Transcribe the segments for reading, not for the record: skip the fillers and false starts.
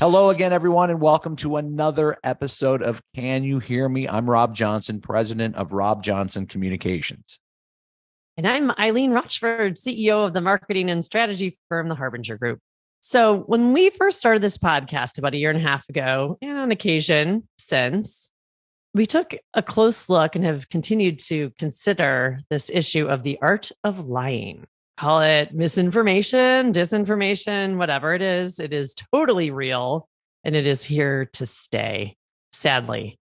Hello again, everyone, and welcome to another episode of Can You Hear Me? I'm Rob Johnson, president of Rob Johnson Communications. And I'm Eileen Rochford, CEO of the marketing and strategy firm, the Harbinger Group. So when we first started this podcast about a year and a half ago, and on occasion since, we took a close look and have continued to consider this issue of the art of lying. Call it misinformation, disinformation, whatever it is totally real, and it is here to stay, sadly.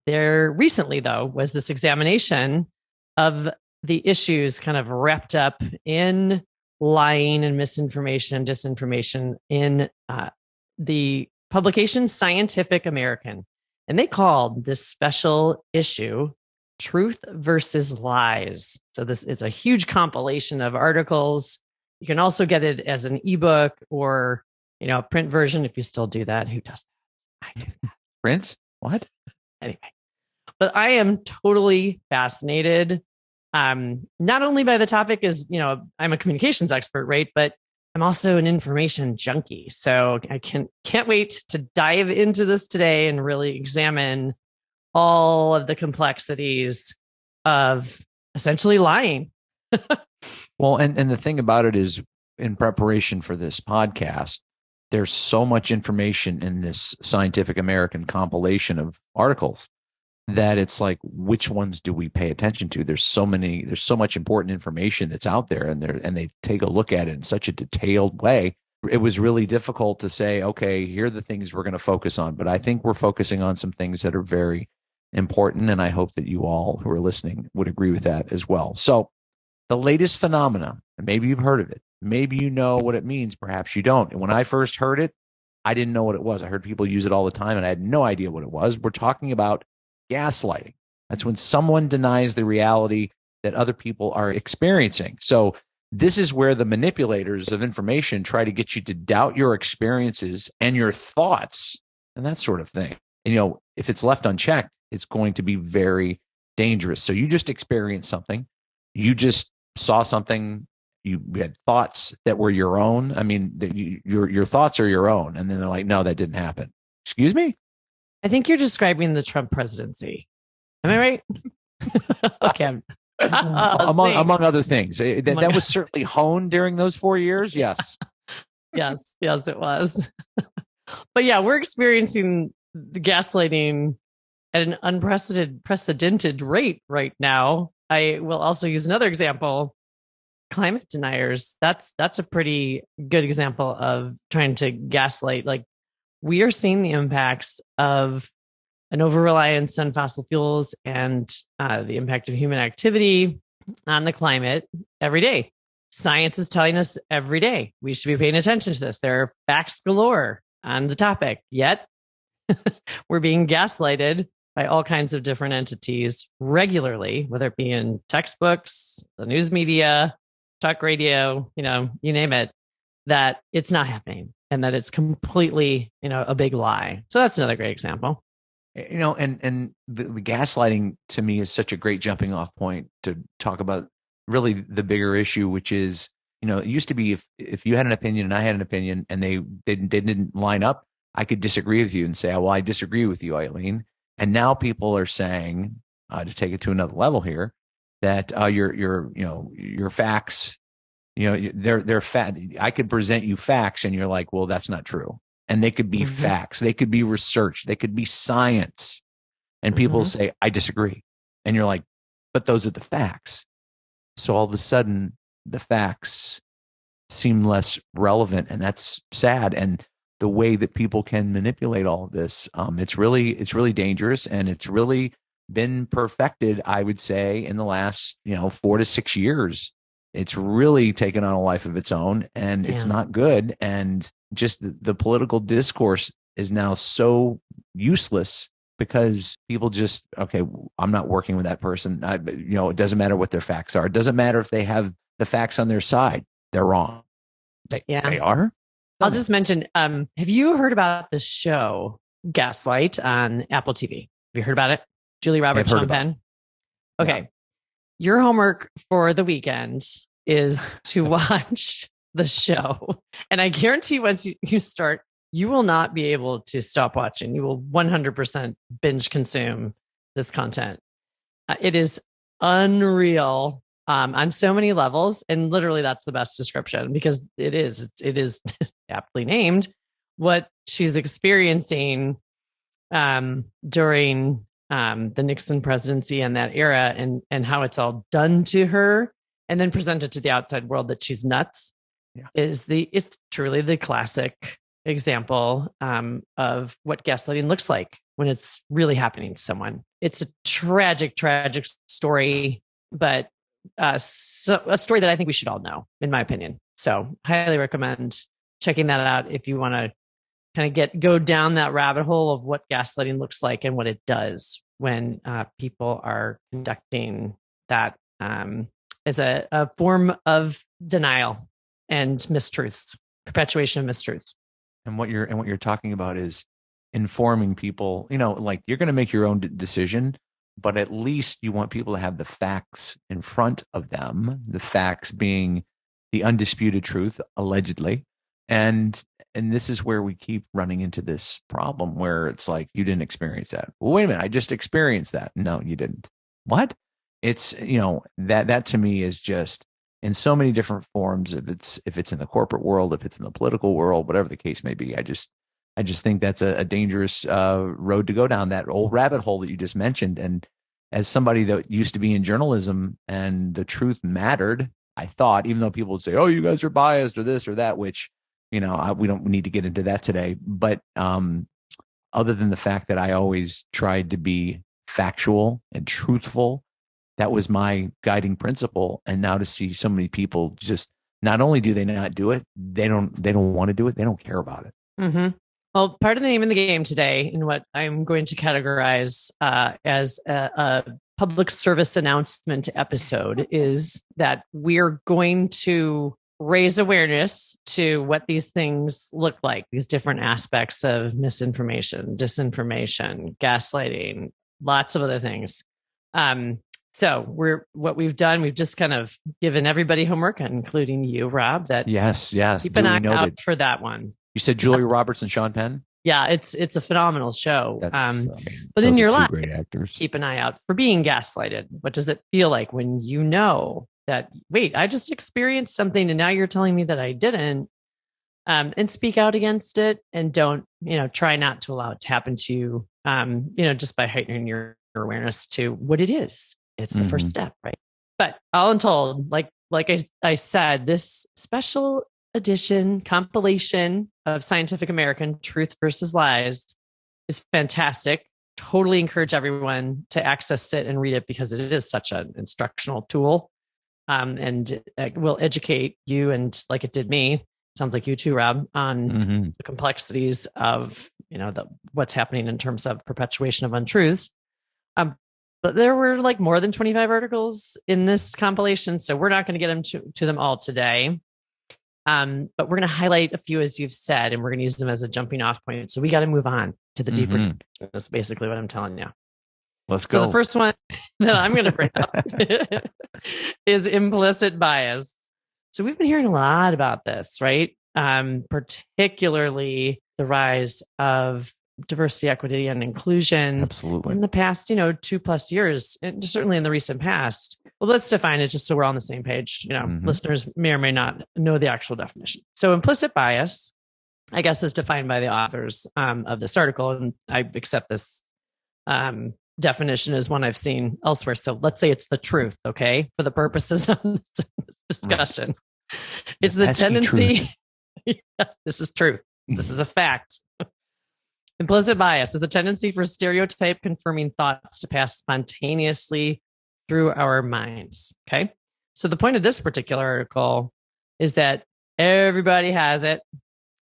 There recently, though, was this examination of the issues kind of wrapped up in lying and misinformation and disinformation in the publication Scientific American. And they called this special issue Truth versus Lies. So this is a huge compilation of articles. You can also get it as an ebook or, a print version if you still do that. Who does that? I do that. Prince? What? Anyway, but I am totally fascinated. Not only by the topic as, I'm a communications expert, right? But I'm also an information junkie. So I can't wait to dive into this today and really examine all of the complexities of essentially lying. Well, and the thing about it is, in preparation for this podcast, there's so much information in this Scientific American compilation of articles that it's like, which ones do we pay attention to? There's so much important information that's out there, and they take a look at it in such a detailed way. It was really difficult to say, okay, here are the things we're going to focus on. But I think we're focusing on some things that are very important, and I hope that you all who are listening would agree with that as well. So the latest phenomena, and maybe you've heard of it, maybe you know what it means, perhaps you don't. And when I first heard it, I didn't know what it was. I heard people use it all the time, and I had no idea what it was. We're talking about gaslighting. That's when someone denies the reality that other people are experiencing. So this is where the manipulators of information try to get you to doubt your experiences and your thoughts and that sort of thing. And, if it's left unchecked, it's going to be very dangerous. So you just experienced something. You just saw something. You had thoughts that were your own. I mean, your thoughts are your own. And then they're like, no, that didn't happen. Excuse me? I think you're describing the Trump presidency. Am I right? Okay. Among other things. That was certainly honed during those 4 years. Yes. Yes, it was. But yeah, we're experiencing the gaslighting at an unprecedented rate right now. I will also use another example. Climate deniers. That's a pretty good example of trying to gaslight. Like, we are seeing the impacts of an over-reliance on fossil fuels and the impact of human activity on the climate every day. Science is telling us every day we should be paying attention to this. There are facts galore on the topic, yet we're being gaslighted by all kinds of different entities regularly, whether it be in textbooks, the news media, talk radio, you name it, that it's not happening and that it's completely, a big lie. So that's another great example. And the gaslighting to me is such a great jumping off point to talk about really the bigger issue, which is, it used to be if you had an opinion and I had an opinion and they didn't line up, I could disagree with you and say, well, I disagree with you, Eileen. And now people are saying, to take it to another level here, that your facts, they're fat. I could present you facts and you're like, well, that's not true. And they could be facts. They could be research. They could be science. And people say, I disagree. And you're like, but those are the facts. So all of a sudden, the facts seem less relevant. And that's sad. And the way that people can manipulate all of this, it's really dangerous. And it's really been perfected, I would say, in the last 4 to 6 years. It's really taken on a life of its own, and it's not good. And just the political discourse is now so useless because people just, okay, I'm not working with that person. It doesn't matter what their facts are. It doesn't matter if they have the facts on their side. They're wrong. They are. I'll just mention, have you heard about the show Gaslight on Apple TV? Have you heard about it? Julie Roberts, Sean Penn. Okay. Yeah. Your homework for the weekend is to watch the show. And I guarantee once you start, you will not be able to stop watching. You will 100% binge consume this content. It is unreal on so many levels. And literally that's the best description, because it is aptly named what she's experiencing during the Nixon presidency and that era, and how it's all done to her and then presented to the outside world that she's nuts. Yeah. It's truly the classic example of what gaslighting looks like when it's really happening to someone. It's a tragic story, but a story that I think we should all know, in my opinion. So highly recommend checking that out if you want to kind of go down that rabbit hole of what gaslighting looks like and what it does when people are conducting that as a form of denial and mistruths, perpetuation of mistruths. And what you're talking about is informing people, like you're going to make your own decision, but at least you want people to have the facts in front of them, the facts being the undisputed truth, allegedly. And this is where we keep running into this problem where it's like, you didn't experience that. Well, wait a minute, I just experienced that. No, you didn't. What? It's, that to me is just in so many different forms. If it's in the corporate world, if it's in the political world, whatever the case may be, I just think that's a dangerous road to go down, that old rabbit hole that you just mentioned. And as somebody that used to be in journalism and the truth mattered, I thought, even though people would say, oh, you guys are biased or this or that, which, we don't need to get into that today. But other than the fact that I always tried to be factual and truthful, that was my guiding principle. And now to see so many people just, not only do they not do it, they don't want to do it. They don't care about it. Mm-hmm. Well, part of the name of the game today, and what I'm going to categorize as a public service announcement episode, is that we're going to raise awareness to what these things look like, these different aspects of misinformation, disinformation, gaslighting, lots of other things. So what we've done, we've just kind of given everybody homework, including you, Rob, that yes, keep an eye out for that one. You said Julia Roberts and Sean Penn? Yeah, it's a phenomenal show. But in your life, great actors. Keep an eye out for being gaslighted. What does it feel like when you know that, wait, I just experienced something and now you're telling me that I didn't? And speak out against it, and don't, try not to allow it to happen to you, just by heightening your awareness to what it is. It's the first step, right? But all in told, like I said, this special edition compilation of Scientific American Truth versus Lies is fantastic. Totally encourage everyone to access it and read it, because it is such an instructional tool, and it will educate you, and like it did me, sounds like you too, Rob, on the complexities of what's happening in terms of perpetuation of untruths. But there were like more than 25 articles in this compilation, so we're not going to get to them all today. But we're going to highlight a few, as you've said, and we're going to use them as a jumping off point. So we got to move on to the deeper. That's basically what I'm telling you. Let's go. So the first one that I'm going to bring up is implicit bias. So we've been hearing a lot about this, right? Particularly the rise of diversity, equity, and inclusion. Absolutely. In the past, 2+ years, and certainly in the recent past. Well, let's define it just so we're on the same page. Listeners may or may not know the actual definition. So implicit bias, I guess, is defined by the authors of this article. And I accept this definition as one I've seen elsewhere. So let's say it's the truth, okay? For the purposes of this discussion. Right. It's the tendency. Yes, this is truth. This is a fact. Implicit bias is a tendency for stereotype confirming thoughts to pass spontaneously through our minds. Okay. So the point of this particular article is that everybody has it.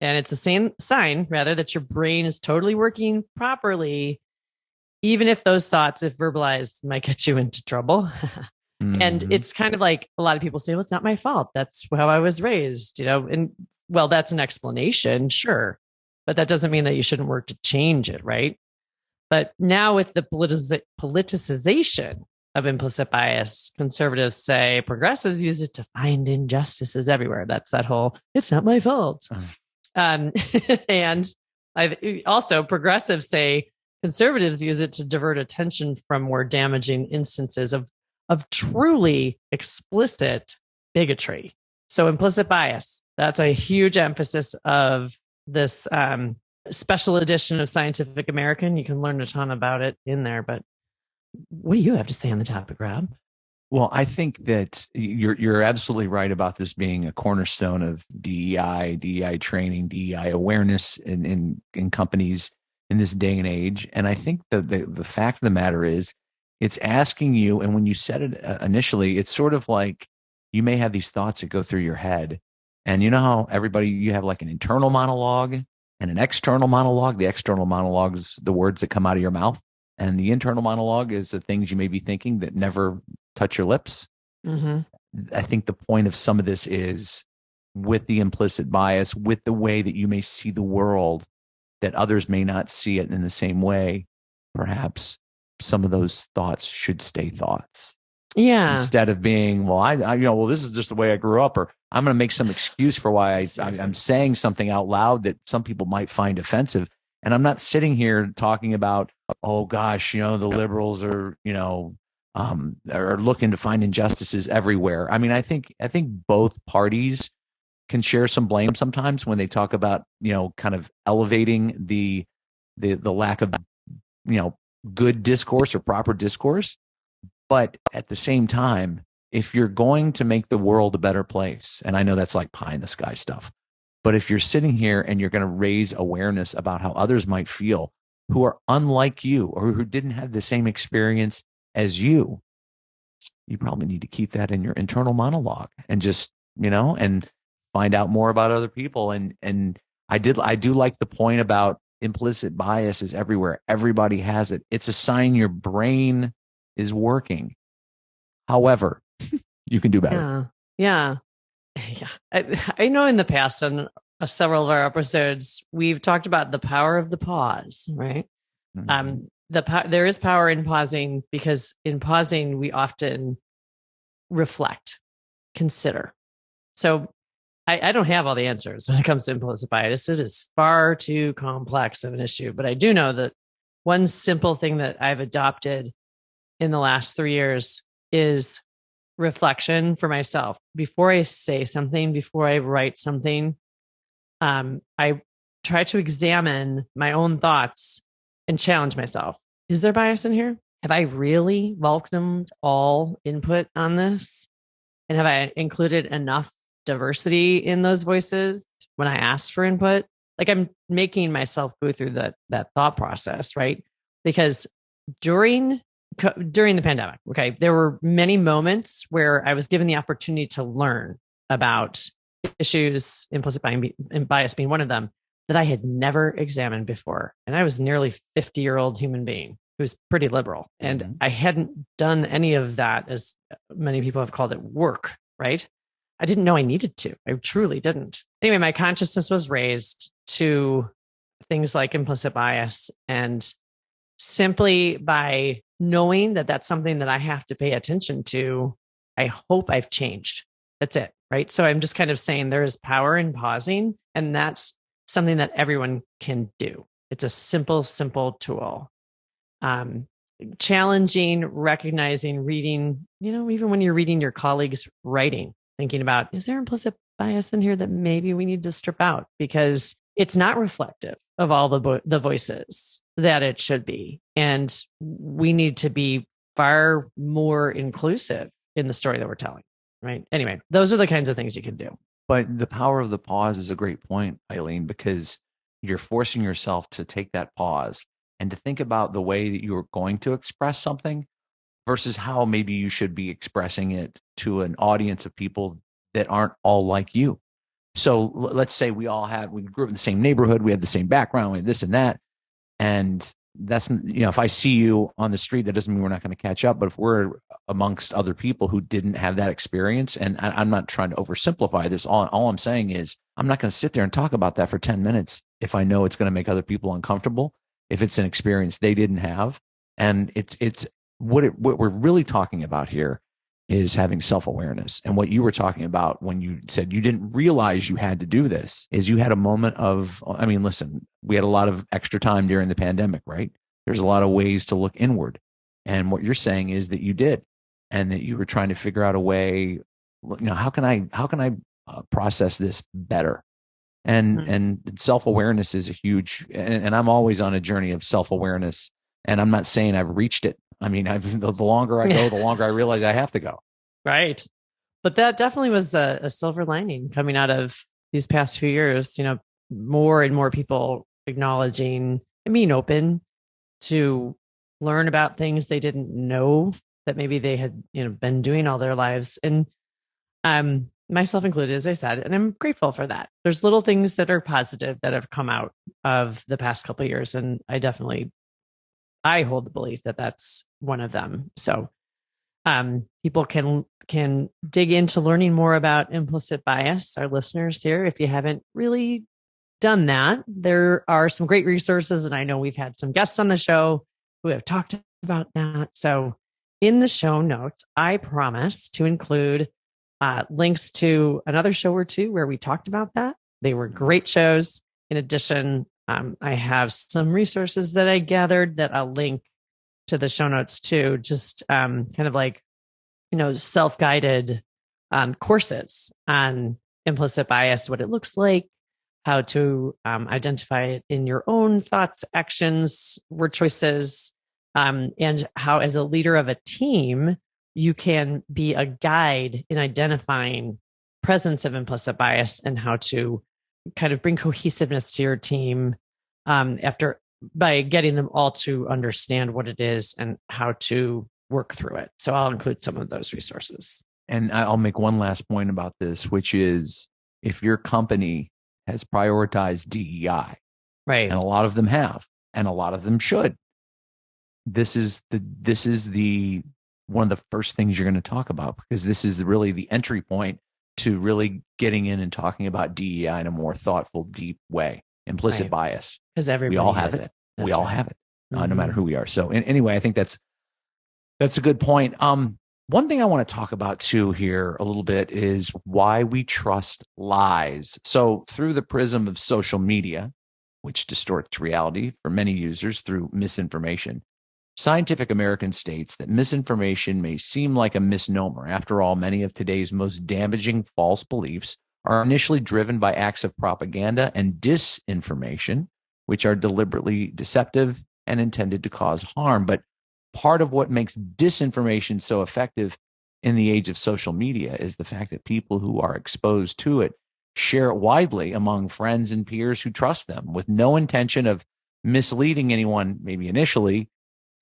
And it's the same sign, rather, that your brain is totally working properly, even if those thoughts, if verbalized, might get you into trouble. And it's kind of like a lot of people say, well, it's not my fault. That's how I was raised, and well, that's an explanation. Sure. But that doesn't mean that you shouldn't work to change it, right? But now with the politicization of implicit bias, conservatives say progressives use it to find injustices everywhere. That's that whole, it's not my fault. Um, and I also progressives say conservatives use it to divert attention from more damaging instances of truly explicit bigotry. So implicit bias, that's a huge emphasis of this special edition of Scientific American. You can learn a ton about it in there. But what do you have to say on the topic, Rob? Well, I think that you're absolutely right about this being a cornerstone of DEI training, DEI awareness in companies in this day and age. And I think the fact of the matter is, it's asking you, and when you said it initially, it's sort of like you may have these thoughts that go through your head, and you know how everybody, you have like an internal monologue and an external monologue. The external monologue is the words that come out of your mouth, and the internal monologue is the things you may be thinking that never touch your lips. Mm-hmm. I think the point of some of this is with the implicit bias, with the way that you may see the world, that others may not see it in the same way. Perhaps some of those thoughts should stay thoughts. Yeah. Instead of being, well, well, this is just the way I grew up, or I'm going to make some excuse for why I'm saying something out loud that some people might find offensive. And I'm not sitting here talking about, oh gosh, the liberals are, are looking to find injustices everywhere. I mean, I think both parties can share some blame sometimes when they talk about, kind of elevating the lack of, good discourse or proper discourse. But at the same time, if you're going to make the world a better place, and I know that's like pie in the sky stuff, but if you're sitting here and you're going to raise awareness about how others might feel who are unlike you or who didn't have the same experience as you probably need to keep that in your internal monologue and just, and find out more about other people. And I do like the point about implicit bias is everywhere. Everybody has it. It's a sign your brain is working. However, you can do better. Yeah. I know in the past on several of our episodes, we've talked about the power of the pause, right? Mm-hmm. There is power in pausing, because in pausing, we often reflect, consider. So I don't have all the answers when it comes to implicit bias. It is far too complex of an issue, but I do know that one simple thing that I've adopted in the last 3 years is reflection for myself. Before I say something, before I write something, I try to examine my own thoughts and challenge myself. Is there bias in here? Have I really welcomed all input on this? And have I included enough diversity in those voices when I ask for input? Like, I'm making myself go through that thought process, right? Because during the pandemic, okay, there were many moments where I was given the opportunity to learn about issues, implicit bias being one of them, that I had never examined before. And I was nearly 50-year-old human being who was pretty liberal. And mm-hmm. I hadn't done any of that, as many people have called it, work, right? I didn't know I needed to. I truly didn't. Anyway, my consciousness was raised to things like implicit bias. And simply by knowing that that's something that I have to pay attention to, I hope I've changed. That's it, right? So I'm just kind of saying there is power in pausing, and that's something that everyone can do. It's a simple tool. Challenging, recognizing, reading, even when you're reading your colleagues' writing, thinking about, is there implicit bias in here that maybe we need to strip out because it's not reflective of all the voices that it should be. And we need to be far more inclusive in the story that we're telling, right? Anyway, those are the kinds of things you can do. But the power of the pause is a great point, Eileen, because you're forcing yourself to take that pause and to think about the way that you're going to express something versus how maybe you should be expressing it to an audience of people that aren't all like you. So let's say we grew up in the same neighborhood, we had the same background, we had this and that. And that's, if I see you on the street, that doesn't mean we're not going to catch up. But if we're amongst other people who didn't have that experience, and I'm not trying to oversimplify this, all I'm saying is I'm not going to sit there and talk about that for 10 minutes if I know it's going to make other people uncomfortable, if it's an experience they didn't have. And it's what we're really talking about here is having self-awareness. And what you were talking about when you said you didn't realize you had to do this is you had a moment of, I mean, listen, we had a lot of extra time during the pandemic, right? There's a lot of ways to look inward. And what you're saying is that you did, and that you were trying to figure out a way, how can I process this better? And self-awareness is a huge, and I'm always on a journey of self-awareness, and I'm not saying I've reached it. I mean, the longer I go, the longer I realize I have to go. Right. But that definitely was a silver lining coming out of these past few years, more and more people acknowledging and being open to learn about things they didn't know that maybe they had, been doing all their lives. And myself included, as I said, and I'm grateful for that. There's little things that are positive that have come out of the past couple of years. And I hold the belief that that's one of them. So people can dig into learning more about implicit bias. Our listeners here, if you haven't really done that, there are some great resources. And I know we've had some guests on the show who have talked about that. So in the show notes, I promise to include links to another show or two where we talked about that. They were great shows. In addition, I have some resources that I gathered that I'll link to the show notes too, just kind of like, self-guided courses on implicit bias, what it looks like, how to identify it in your own thoughts, actions, word choices, and how as a leader of a team, you can be a guide in identifying presence of implicit bias and how to kind of bring cohesiveness to your team by getting them all to understand what it is and how to work through it. So I'll include some of those resources. And I'll make one last point about this, which is if your company has prioritized DEI, right, and a lot of them have, and a lot of them should, this is the one of the first things you're going to talk about, because this is really the entry point to really getting in and talking about DEI in a more thoughtful, deep way. Implicit bias, because everybody we all have it. We all have it, no matter who we are. So anyway, I think that's a good point. One thing I want to talk about too here a little bit is why we trust lies. So through the prism of social media, which distorts reality for many users through misinformation, Scientific American states that misinformation may seem like a misnomer. After all, many of today's most damaging false beliefs are initially driven by acts of propaganda and disinformation, which are deliberately deceptive and intended to cause harm. But part of what makes disinformation so effective in the age of social media is the fact that people who are exposed to it share it widely among friends and peers who trust them with no intention of misleading anyone, maybe initially.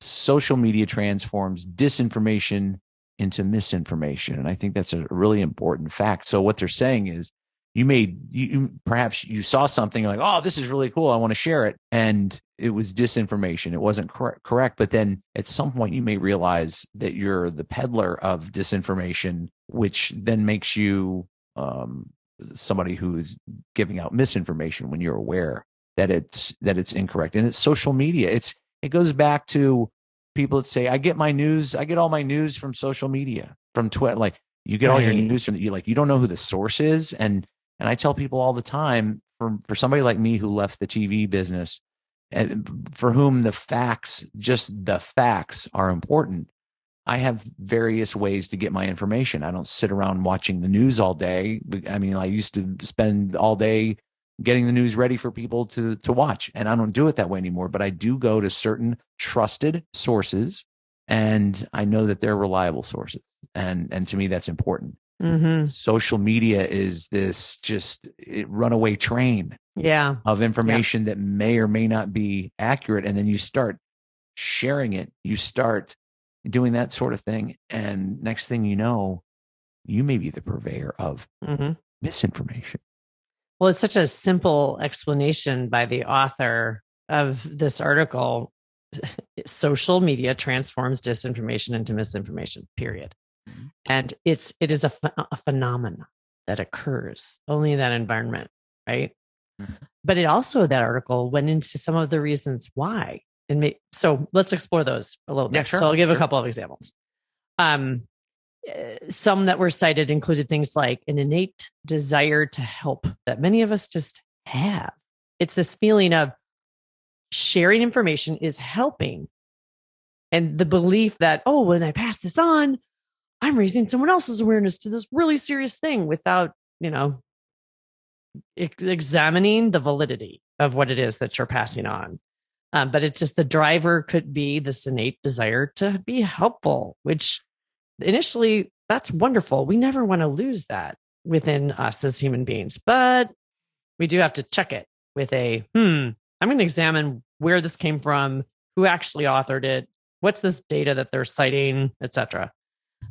Social media transforms disinformation into misinformation. And I think that's a really important fact. So what they're saying is perhaps you saw something like, oh, this is really cool, I want to share it. And it was disinformation. It wasn't correct. But then at some point you may realize that you're the peddler of disinformation, which then makes you somebody who is giving out misinformation when you're aware that it's incorrect. And it's social media. It goes back to people that say, I get all my news from social media, from Twitter. Like you get all your news from you don't know who the source is. And I tell people all the time, for somebody like me who left the TV business, and for whom just the facts are important, I have various ways to get my information. I don't sit around watching the news all day. I mean, I used to spend all day getting the news ready for people to watch. And I don't do it that way anymore, but I do go to certain trusted sources, and I know that they're reliable sources. And to me, that's important. Mm-hmm. Social media is this runaway train of information that may or may not be accurate. And then you start sharing it, you start doing that sort of thing. And next thing you know, you may be the purveyor of misinformation. Well, it's such a simple explanation by the author of this article. Social media transforms disinformation into misinformation, period. Mm-hmm. And it is a phenomenon that occurs only in that environment, right? Mm-hmm. But that article went into some of the reasons why. So let's explore those a little bit. Yeah, sure, so I'll give a couple of examples. some that were cited included things like an innate desire to help that many of us just have. It's this feeling of sharing information is helping. And the belief that, oh, when I pass this on, I'm raising someone else's awareness to this really serious thing without, examining the validity of what it is that you're passing on. But it's just the driver could be this innate desire to be helpful, which initially that's wonderful. We never want to lose that within us as human beings, but we do have to check it with I'm going to examine where this came from, who actually authored it, what's this data that they're citing, etc.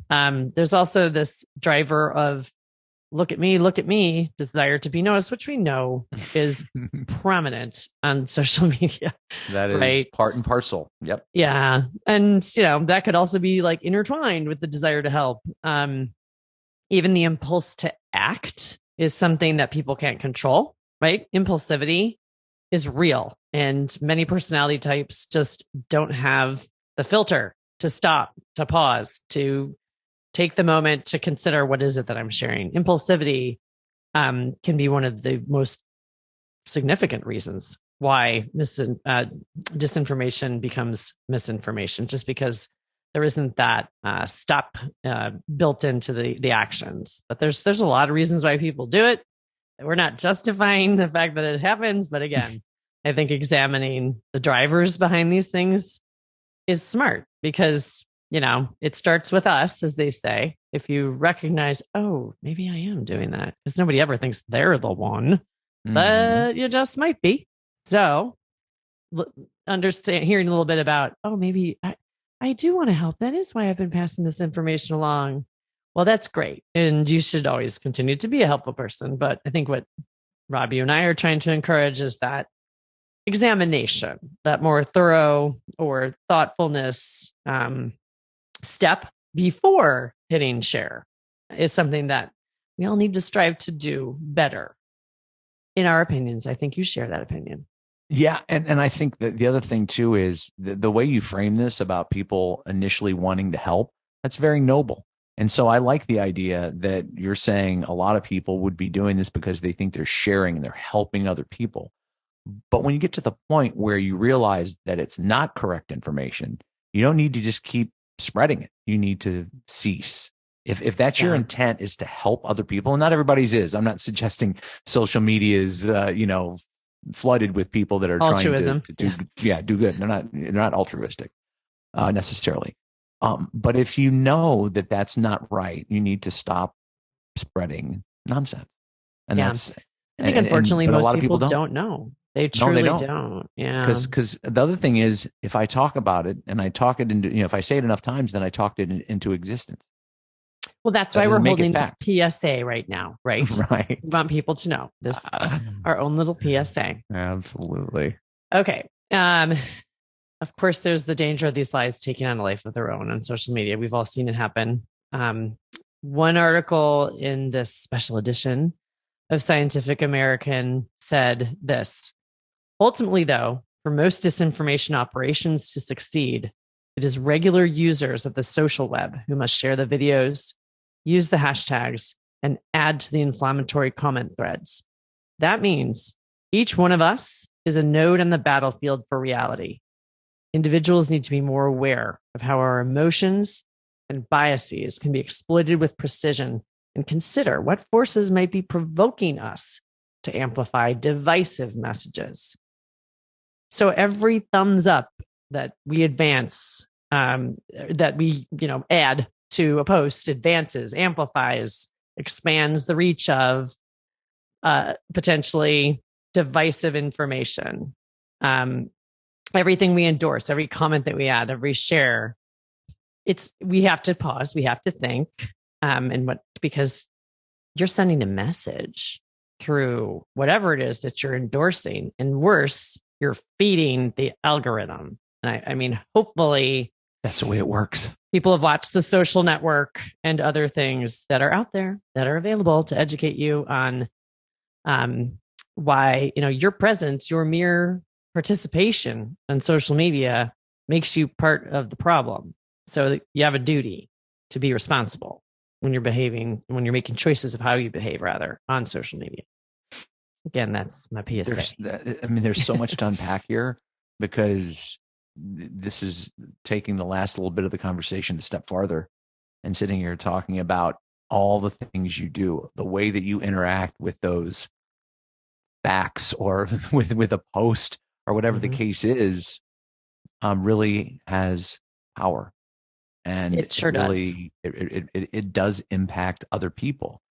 There's also this driver of look at me, desire to be noticed, which we know is prominent on social media. That is right? Part and parcel. Yep. Yeah. And, that could also be like intertwined with the desire to help. Even the impulse to act is something that people can't control, right? Impulsivity is real. And many personality types just don't have the filter to stop, to pause, to take the moment to consider what is it that I'm sharing. Impulsivity can be one of the most significant reasons why disinformation becomes misinformation, just because there isn't that stop built into the actions. But there's a lot of reasons why people do it. We're not justifying the fact that it happens, but again, I think examining the drivers behind these things is smart because it starts with us, as they say. If you recognize, oh, maybe I am doing that, because nobody ever thinks they're the one, but you just might be. So hearing a little bit about, oh, maybe I do want to help. That is why I've been passing this information along. Well, that's great. And you should always continue to be a helpful person. But I think what Rob, you and I are trying to encourage is that examination, that more thorough or thoughtfulness step before hitting share is something that we all need to strive to do better. In our opinions, I think you share that opinion. Yeah. And I think that the other thing too is the way you frame this about people initially wanting to help, that's very noble. And so I like the idea that you're saying a lot of people would be doing this because they think they're sharing and they're helping other people. But when you get to the point where you realize that it's not correct information, you don't need to just keep spreading it. You need to cease. If that's your intent, is to help other people, and not everybody's is. I'm not suggesting social media is flooded with people that are altruism. trying to do good. They're not altruistic necessarily. But if you know that that's not right, you need to stop spreading nonsense. And that's, I think unfortunately most people don't know. They truly don't. Yeah. Because the other thing is, if I talk about it and I talk it into, if I say it enough times, then I talked it into existence. Well, that's why we're holding this PSA right now, right? Right. We want people to know this, our own little PSA. Absolutely. Okay. Of course, there's the danger of these lies taking on a life of their own on social media. We've all seen it happen. One article in this special edition of Scientific American said this: ultimately, though, for most disinformation operations to succeed, it is regular users of the social web who must share the videos, use the hashtags, and add to the inflammatory comment threads. That means each one of us is a node on the battlefield for reality. Individuals need to be more aware of how our emotions and biases can be exploited with precision and consider what forces might be provoking us to amplify divisive messages. So every thumbs up that we advance, that we add to a post, advances, amplifies, expands the reach of potentially divisive information. Everything we endorse, every comment that we add, every share, we have to pause, we have to think, because you're sending a message through whatever it is that you're endorsing, and worse, you're feeding the algorithm. And I mean, hopefully that's the way it works. People have watched The Social Network and other things that are out there that are available to educate you on why, your presence, your mere participation on social media makes you part of the problem. So you have a duty to be responsible when you're behaving, when you're making choices of how you behave, rather, on social media. Again, that's my PSA. There's so much to unpack here, because this is taking the last little bit of the conversation a step farther and sitting here talking about all the things you do, the way that you interact with those facts or with a post or whatever the case is, really has power. And it sure does. It does impact other people.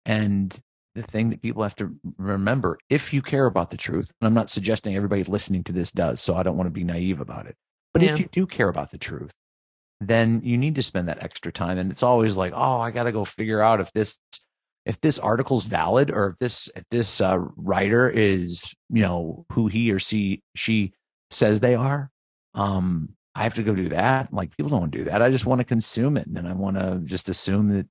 And the thing that people have to remember, if you care about the truth, and I'm not suggesting everybody listening to this does, so I don't want to be naive about it, but if you do care about the truth, then you need to spend that extra time. And it's always like, oh, I got to go figure out if this article's valid, or if this writer is, who he or she says they are. I have to go do that. Like, people don't do that. I just want to consume it, and then I want to just assume that,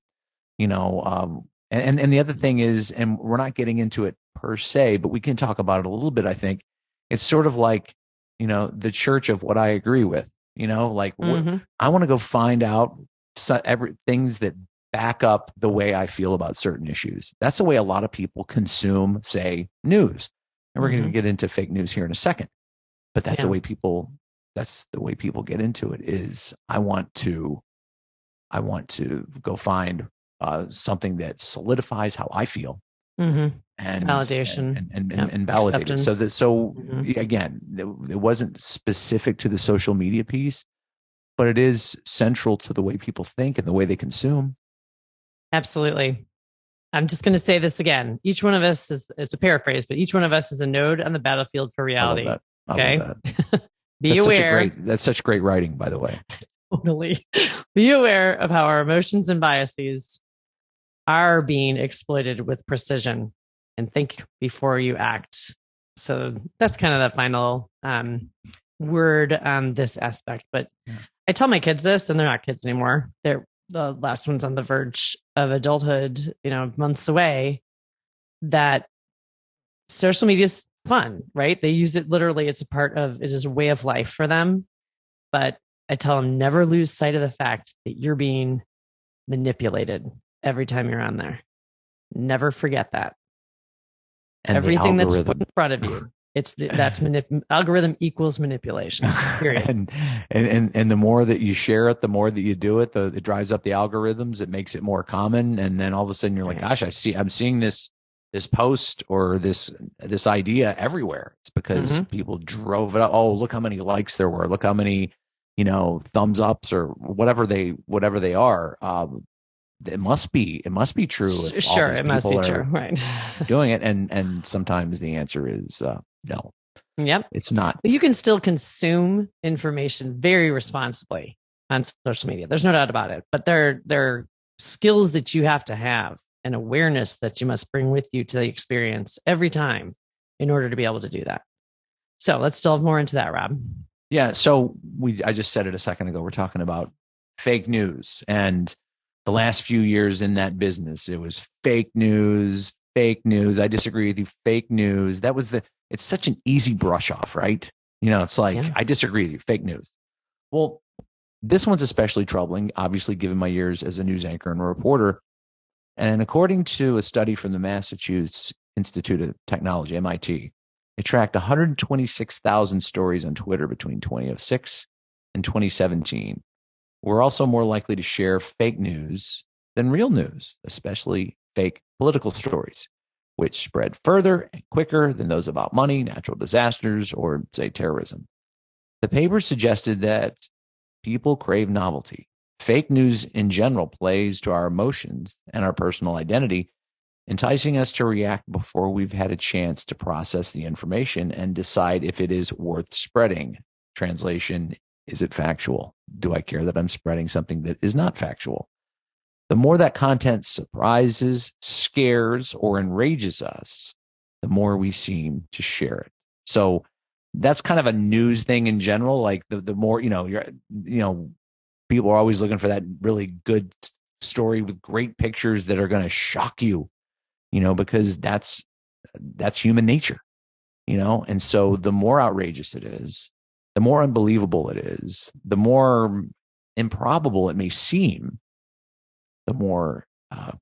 and the other thing is, and we're not getting into it per se, but we can talk about it a little bit. I think it's sort of like, the church of what I agree with. Like, I want to go find out things that back up the way I feel about certain issues. That's the way a lot of people consume, say, news. And we're going to get into fake news here in a second. But that's the way people get into it. Is I want to go find something that solidifies how I feel, and validation and validate it. Again, it wasn't specific to the social media piece, but it is central to the way people think and the way they consume. Absolutely. I'm just going to say this again. Each one of us it's a paraphrase, but each one of us is a node on the battlefield for reality. I love that. Be aware. That's such great writing, by the way. Totally. Be aware of how our emotions and biases are being exploited with precision, and think before you act. So that's kind of the final word on this aspect. But I tell my kids this, and they're not kids anymore. They're the last ones on the verge of adulthood, months away, that social media is fun, right? They use it literally. It is a way of life for them. But I tell them, never lose sight of the fact that you're being manipulated every time you're on there. Never forget that. And everything that's put in front of you, algorithm equals manipulation. Period. and the more that you share it, the more that you do it, it drives up the algorithms. It makes it more common, and then all of a sudden you're like, gosh, I'm seeing this post or this idea everywhere. It's because people drove it up. Oh, look how many likes there were. Look how many, thumbs ups or whatever they are. It must be true. Sure, it must be true. Right. Doing it. And sometimes the answer is no. Yep. It's not. But you can still consume information very responsibly on social media. There's no doubt about it. But there are skills that you have to have, and awareness that you must bring with you to the experience every time in order to be able to do that. So let's delve more into that, Rob. Yeah. So I just said it a second ago. We're talking about fake news, and the last few years in that business, it was fake news. I disagree with you. Fake news. It's such an easy brush off, right? It's like, I disagree with you. Fake news. Well, this one's especially troubling, obviously, given my years as a news anchor and a reporter. And according to a study from the Massachusetts Institute of Technology, MIT, it tracked 126,000 stories on Twitter between 2006 and 2017. We're also more likely to share fake news than real news, especially fake political stories, which spread further and quicker than those about money, natural disasters, or, say, terrorism. The paper suggested that people crave novelty. Fake news in general plays to our emotions and our personal identity, enticing us to react before we've had a chance to process the information and decide if it is worth spreading. Translation, is it factual? Do I care that I'm spreading something that is not factual? The more that content surprises, scares, or enrages us, the more we seem to share it. So that's kind of a news thing in general. Like the more, people are always looking for that really good story with great pictures that are going to shock you, because that's human nature, And so the more outrageous it is, the more unbelievable it is, the more improbable it may seem, the more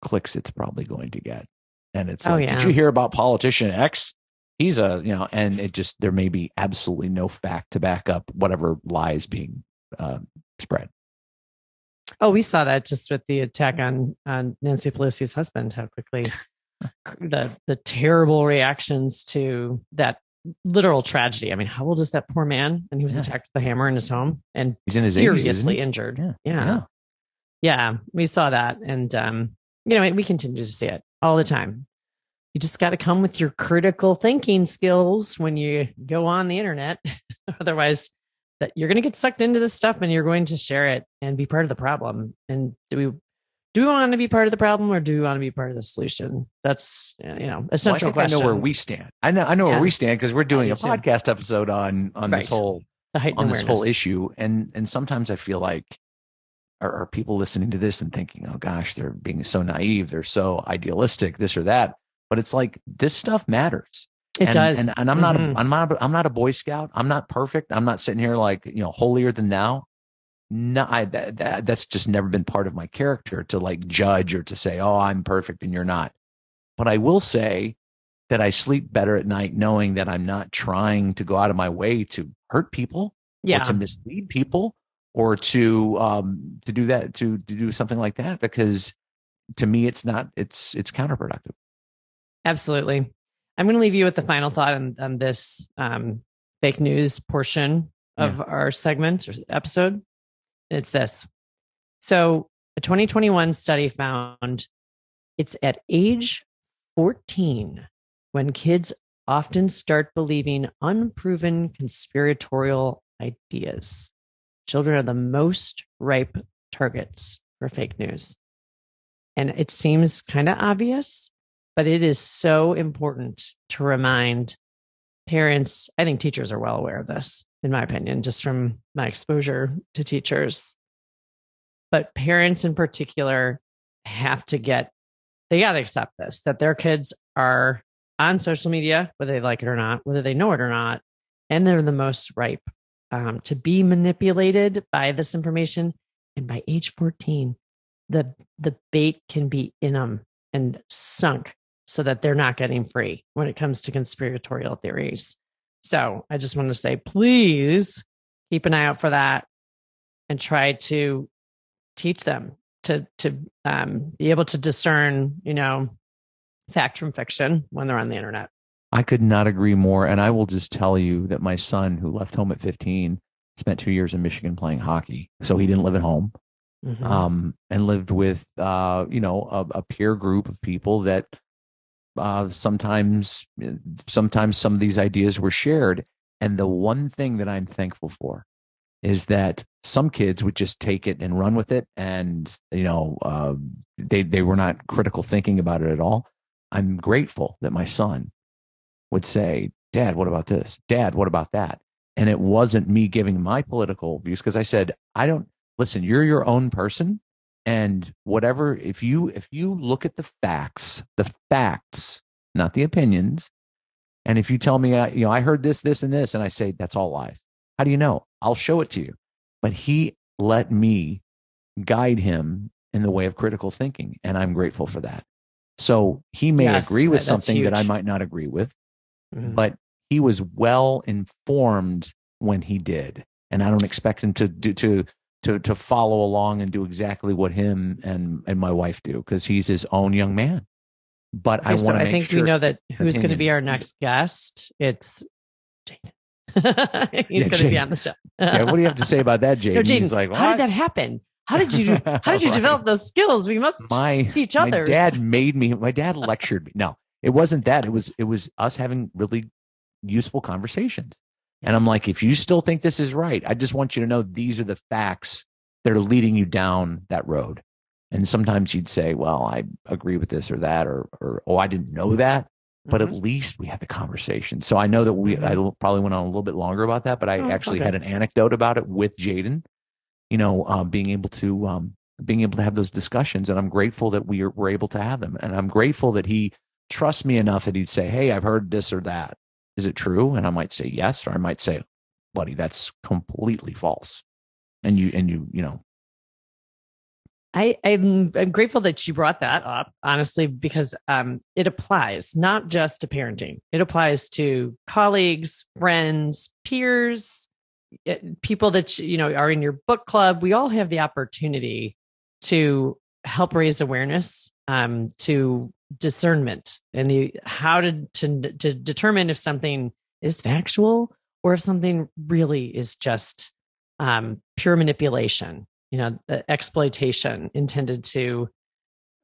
clicks it's probably going to get. And it's Oh, like, yeah. did you hear about politician X? He's and it just, there may be absolutely no fact to back up whatever lies being spread. Oh, we saw that just with the attack on Nancy Pelosi's husband, how quickly the terrible reactions to that literal tragedy. I mean, how old is that poor man? And he was attacked with a hammer in his home and He's in his 80s, seriously injured. Yeah. We saw that. And, we continue to see it all the time. You just got to come with your critical thinking skills when you go on the internet. Otherwise, that you're going to get sucked into this stuff and you're going to share it and be part of the problem. And do we want to be part of the problem or do we want to be part of the solution? That's, a central question. I know where we stand. I know where we stand because we're doing a podcast episode on this whole issue. And sometimes I feel like, are people listening to this and thinking, oh gosh, they're being so naive, they're so idealistic, this or that. But it's like, this stuff matters. It does. And I'm not a Boy Scout. I'm not perfect. I'm not sitting here like, holier than thou. No, that's just never been part of my character to like judge or to say, oh, I'm perfect and you're not. But I will say that I sleep better at night knowing that I'm not trying to go out of my way to hurt people or to mislead people or to do that, to do something like that, because to me, it's counterproductive. Absolutely. I'm going to leave you with the final thought on this fake news portion of our segment or episode. It's this. So a 2021 study found it's at age 14 when kids often start believing unproven conspiratorial ideas. Children are the most ripe targets for fake news. And it seems kind of obvious, but it is so important to remind parents. I think teachers are well aware of this, in my opinion, just from my exposure to teachers. But parents in particular they got to accept this, that their kids are on social media, whether they like it or not, whether they know it or not, and they're the most ripe to be manipulated by this information. And by age 14, the bait can be in them and sunk so that they're not getting free when it comes to conspiratorial theories. So I just want to say, please keep an eye out for that and try to teach them to be able to discern, fact from fiction when they're on the internet. I could not agree more. And I will just tell you that my son, who left home at 15, spent 2 years in Michigan playing hockey. So he didn't live at home, and lived with, a peer group of people that sometimes some of these ideas were shared. And the one thing that I'm thankful for is that some kids would just take it and run with it. And, they were not critical thinking about it at all. I'm grateful that my son would say, Dad, what about this? Dad, what about that? And it wasn't me giving my political views, because I said, listen, you're your own person. And whatever, if you look at the facts, not the opinions. And if you tell me, I heard this, and this, and I say, that's all lies. How do you know? I'll show it to you. But he let me guide him in the way of critical thinking. And I'm grateful for that. So he may agree with something that I might not agree with, but he was well informed when he did. And I don't expect him to follow along and do exactly what him and my wife do, because he's his own young man. But I want to make sure. We know that who's going to be our next guest. It's Jaden. He's going to be on the show. What do you have to say about that, Jaden? Jaden, he's like, what? How did that happen? How did you develop those skills? We must teach others. My dad lectured me. No, it wasn't that. It was us having really useful conversations. And I'm like, if you still think this is right, I just want you to know these are the facts that are leading you down that road. And sometimes he'd say, well, I agree with this or that, or oh, I didn't know that. But at least we had the conversation. So I know that I probably went on a little bit longer about that, but I actually had an anecdote about it with Jaden, being able to have those discussions. And I'm grateful that we were able to have them. And I'm grateful that he trusts me enough that he'd say, hey, I've heard this or that. Is it true? And I might say yes, or I might say, buddy, that's completely false. And you I'm grateful that you brought that up, honestly, because it applies not just to parenting. It applies to colleagues, friends, peers, people that are in your book club. We all have the opportunity to help raise awareness, to discernment, and how to determine if something is factual or if something really is just pure manipulation, the exploitation intended to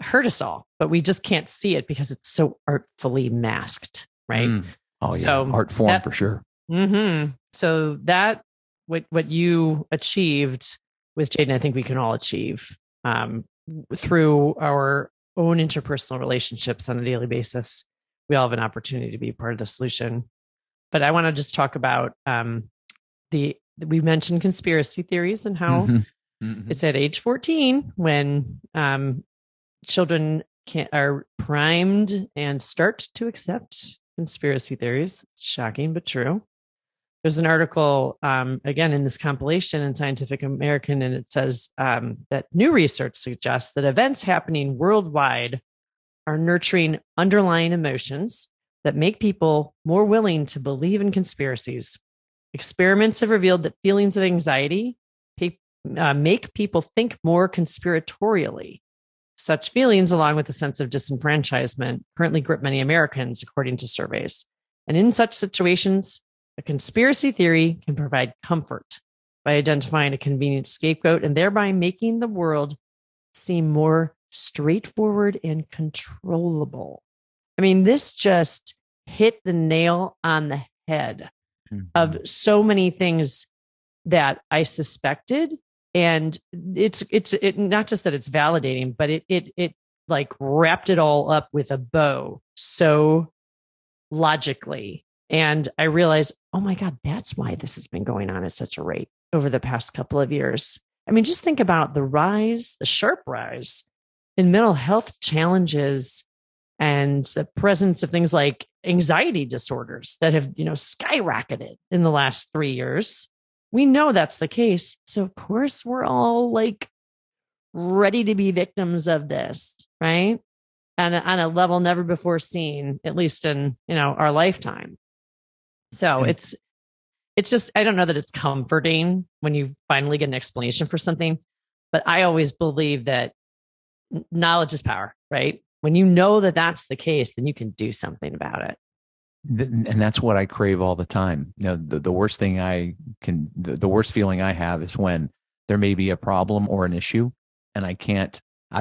hurt us all, but we just can't see it because it's so artfully masked, right? Oh yeah, art form for sure. So that what you achieved with Jaden, I think we can all achieve through our own interpersonal relationships on a daily basis. We all have an opportunity to be part of the solution. But I want to just talk about we mentioned conspiracy theories and how it's at age 14 when children are primed and start to accept conspiracy theories. It's shocking, but true. There's an article, again, in this compilation in Scientific American, and it says that new research suggests that events happening worldwide are nurturing underlying emotions that make people more willing to believe in conspiracies. Experiments have revealed that feelings of anxiety make people think more conspiratorially. Such feelings, along with a sense of disenfranchisement, currently grip many Americans, according to surveys. And in such situations, a conspiracy theory can provide comfort by identifying a convenient scapegoat and thereby making the world seem more straightforward and controllable. I mean, this just hit the nail on the head of so many things that I suspected. And it's not just that it's validating, but it like wrapped it all up with a bow so logically. And I realized, oh my God, that's why this has been going on at such a rate over the past couple of years. I mean, just think about the sharp rise in mental health challenges and the presence of things like anxiety disorders that have, skyrocketed in the last 3 years. We know that's the case. So of course we're all like ready to be victims of this, right? And on a level never before seen, at least in, our lifetime. So it's just, I don't know that it's comforting when you finally get an explanation for something, but I always believe that knowledge is power, right? When you know that that's the case, then you can do something about it. And that's what I crave all the time. The worst thing the worst feeling I have is when there may be a problem or an issue and I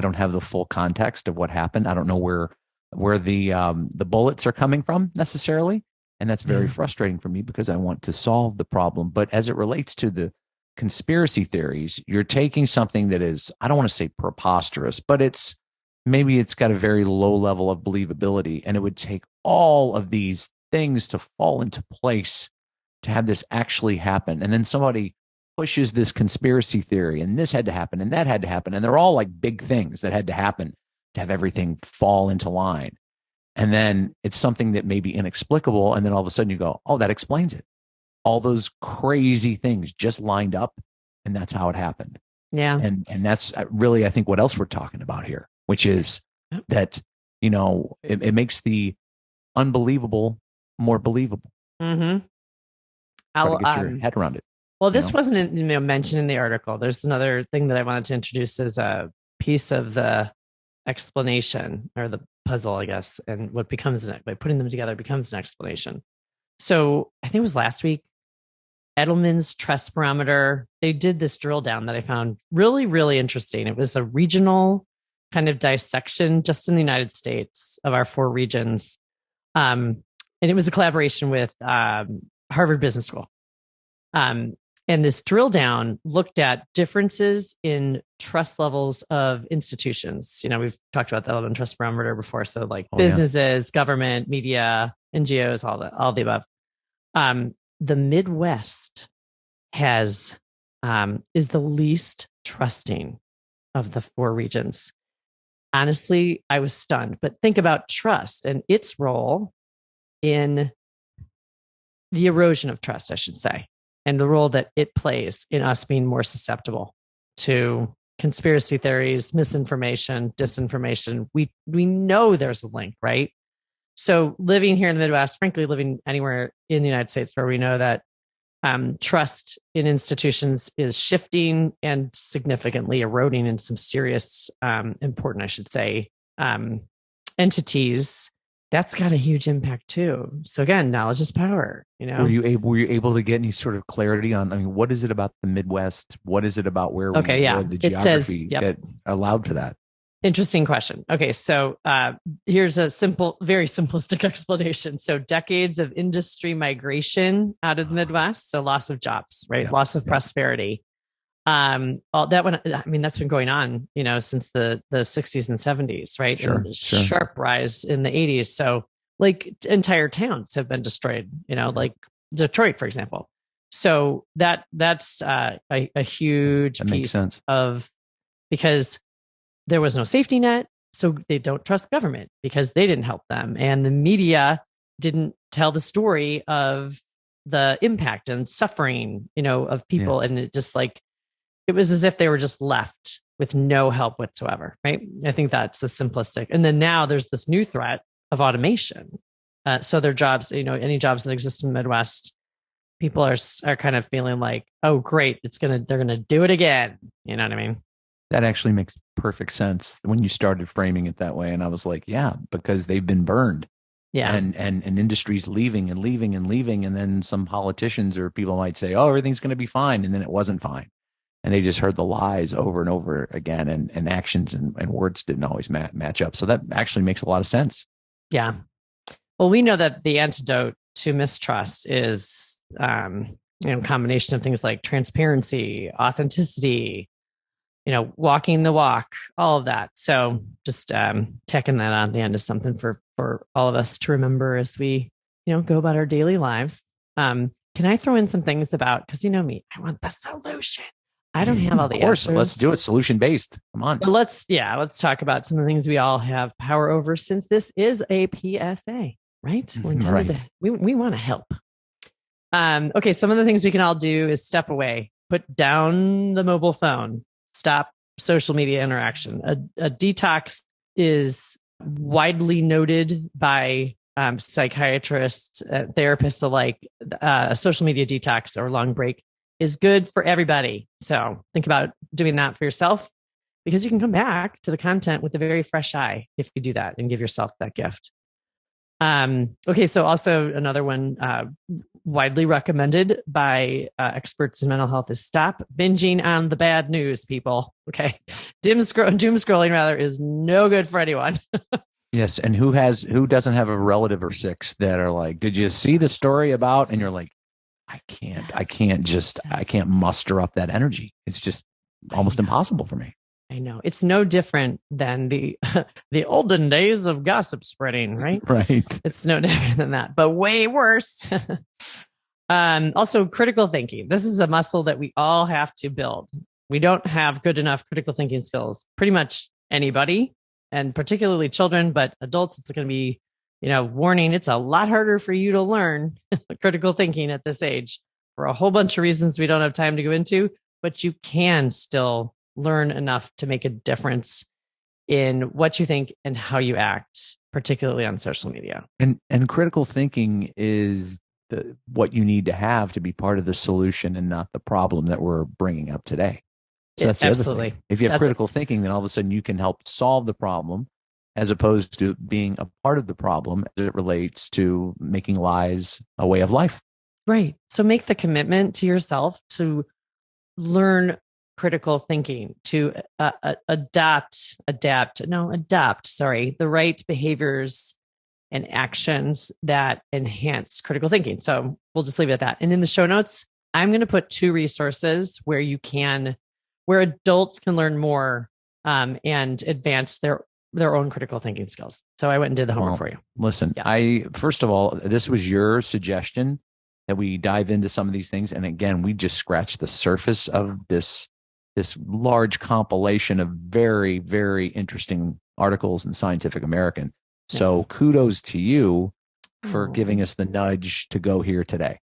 don't have the full context of what happened. I don't know where the bullets are coming from necessarily. And that's very frustrating for me because I want to solve the problem. But as it relates to the conspiracy theories, you're taking something that is, I don't want to say preposterous, but maybe it's got a very low level of believability, and it would take all of these things to fall into place to have this actually happen. And then somebody pushes this conspiracy theory, and this had to happen, and that had to happen. And they're all like big things that had to happen to have everything fall into line. And then it's something that may be inexplicable. And then all of a sudden you go, oh, that explains it. All those crazy things just lined up, and that's how it happened. Yeah. And that's really, I think, what else we're talking about here, which is that, it makes the unbelievable more believable. Mm-hmm. Try to get your head around it. Well, this wasn't mentioned in the article. There's another thing that I wanted to introduce as a piece of the explanation or the puzzle, I guess, and what becomes by putting them together becomes an explanation. So I think it was last week, Edelman's Trust Barometer, they did this drill down that I found really, really interesting. It was a regional kind of dissection just in the United States of our 4 regions. And it was a collaboration with Harvard Business School. And this drill down looked at differences in trust levels of institutions. We've talked about the Edelman Trust Barometer before. So like businesses, government, media, NGOs, all the above. The Midwest is the least trusting of the 4 regions. Honestly, I was stunned. But think about trust and its role in the erosion of trust, I should say, and the role that it plays in us being more susceptible to conspiracy theories, misinformation, disinformation. We know there's a link, right? So living here in the Midwest, frankly, living anywhere in the United States where we know that trust in institutions is shifting and significantly eroding in some serious, important, I should say, entities, that's got a huge impact too. So again, knowledge is power. Were you able to get any sort of clarity on? I mean, what is it about the Midwest? What is it about where we live, the geography that allowed for that? Interesting question. Okay, so here's a very simplistic explanation. So decades of industry migration out of the Midwest, so loss of jobs, right? Yeah, loss of prosperity. All that one, I mean, that's been going on, since the 60s and 70s, right? Sure. Sharp rise in the 80s. So like entire towns have been destroyed, like Detroit, for example. So that's a huge piece of, because there was no safety net. So they don't trust government because they didn't help them. And the media didn't tell the story of the impact and suffering, of people. Yeah. And it just it was as if they were just left with no help whatsoever, right? I think that's the simplistic. And then now there's this new threat of automation. So their jobs, any jobs that exist in the Midwest, people are kind of feeling like, oh, great, they're going to do it again. You know what I mean? That actually makes perfect sense when you started framing it that way. And I was like, yeah, because they've been burned. Yeah. And industries leaving and leaving and leaving. And then some politicians or people might say, oh, everything's going to be fine. And then it wasn't fine. And they just heard the lies over and over again, and actions and words didn't always match up. So that actually makes a lot of sense. Yeah. Well, we know that the antidote to mistrust is, a combination of things like transparency, authenticity, walking the walk, all of that. So just tacking that on the end is something for all of us to remember as we, go about our daily lives. Can I throw in some things about, because me, I want the solution. I don't have all the answers. Of course, let's do it solution based. Come on. But let's talk about some of the things we all have power over, since this is a PSA, right? We're intended to, we want to help. Okay, some of the things we can all do is step away, put down the mobile phone, stop social media interaction. A detox is widely noted by psychiatrists, therapists alike. A social media detox or long break is good for everybody. So think about doing that for yourself, because you can come back to the content with a very fresh eye if you do that and give yourself that gift. Okay, so also another one widely recommended by experts in mental health is stop binging on the bad news, people. Okay, doom scrolling rather is no good for anyone. Yes, and who doesn't have a relative or six that are like, did you see the story about? And you're like, I can't muster up that energy. It's just almost impossible for me. I know. It's no different than the olden days of gossip spreading, right? Right. It's no different than that, but way worse. Also, critical thinking. This is a muscle that we all have to build. We don't have good enough critical thinking skills. Pretty much anybody, and particularly children, but adults, it's going to be, warning, it's a lot harder for you to learn critical thinking at this age for a whole bunch of reasons we don't have time to go into, but you can still learn enough to make a difference in what you think and how you act, particularly on social media. And critical thinking is what you need to have to be part of the solution and not the problem that we're bringing up today. So that's the other thing. If you have critical thinking, then all of a sudden you can help solve the problem, as opposed to being a part of the problem as it relates to making lies a way of life. Right. So make the commitment to yourself to learn critical thinking, to adopt the right behaviors and actions that enhance critical thinking. So we'll just leave it at that. And in the show notes, I'm going to put 2 resources where adults can learn more and advance their own critical thinking skills. So I went and did the homework for you. Listen, first of all, this was your suggestion that we dive into some of these things. And again, we just scratched the surface of this large compilation of very, very interesting articles in Scientific American. Yes. So kudos to you for giving us the nudge to go here today.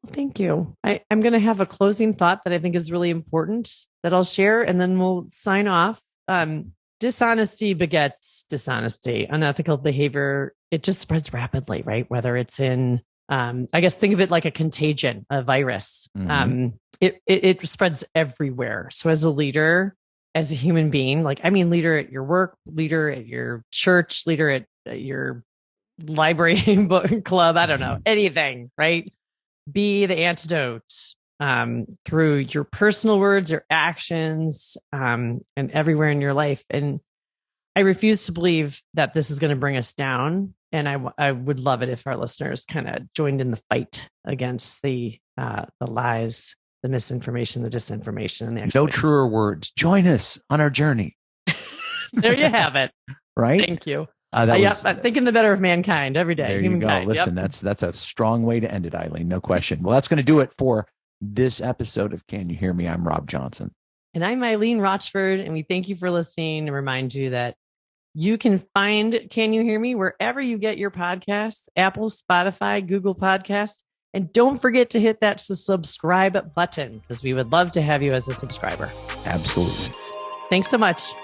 Thank you. I'm going to have a closing thought that I think is really important that I'll share, and then we'll sign off. Dishonesty begets dishonesty. Unethical behavior, it just spreads rapidly, right? Whether it's in, I guess, think of it like a contagion, a virus. It spreads everywhere. So as a leader, as a human being, leader at your work, leader at your church, leader at your library book club, I don't know, anything, right? Be the antidote through your personal words, your actions, and everywhere in your life. And I refuse to believe that this is going to bring us down. And I would love it if our listeners kind of joined in the fight against the lies, the misinformation, the disinformation, and the no truer words. Join us on our journey. There you have it. Right? Thank you. I'm thinking the better of mankind every day. There you go. Listen, that's a strong way to end it, Eileen. No question. Well, that's going to do it for this episode of Can You Hear Me? I'm Rob Johnson. And I'm Eileen Rochford, and we thank you for listening and remind you that you can find Can You Hear Me wherever you get your podcasts, Apple, Spotify, Google Podcasts. And don't forget to hit that subscribe button because we would love to have you as a subscriber. Absolutely. Thanks so much.